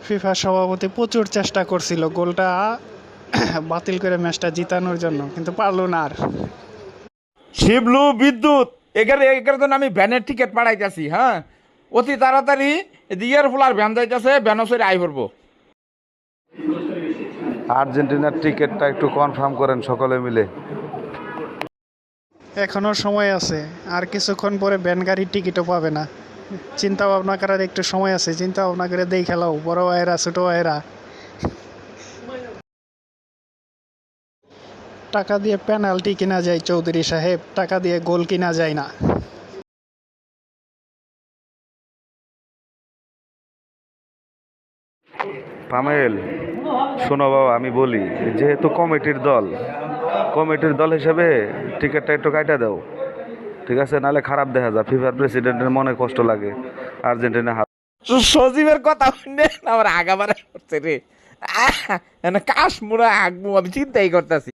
FIFA সভাপতি প্রচুর চেষ্টা করছিল গোলটা বাতিল করে ম্যাচটা জিতানোর জন্য, কিন্তু পারলো না আর। শিবলু বিদ্যুৎ এগারে জন্য আমি ভ্যানের টিকিট পাঠাইতেছি। হ্যাঁ, অতি তাড়াতাড়ি দিয়ার ফুলার ভ্যান যাইতেছে, ভ্যানও সরে আই পড়বো। আর্জেন্টিনার টিকিটটা একটু কনফার্ম করেন সকলে মিলে। এখনো সময় আছে, আর কিছুক্ষণ পরে ভ্যান গাড়ির টিকিটও পাবে না। চিন্তা ভাবনা করার একটু সময় আছে, চিন্তা ভাবনা করে দেই খেলাও, বড় ভাইয়েরা ছোট ভাইয়েরা। টাকা দিয়ে পেনাল্টি কিনা যায় চৌধুরী সাহেব, টাকা দিয়ে গোল কিনা যায় না। পামেল, শোনো বাবা, আমি বলি, যেহেতু কমিটির দল হিসেবে টিকিটটা একটু কাটা দাও, ঠিক আছে? নাহলে খারাপ দেখা যায়, ফিফার প্রেসিডেন্টের মনে কষ্ট লাগে আর্জেন্টিনা হার। সজীবের কথা শুনে আমার আগাবারে হচ্ছে রে। কাশ মুড়া আগবো, আমি চিন্তাই করতেছি।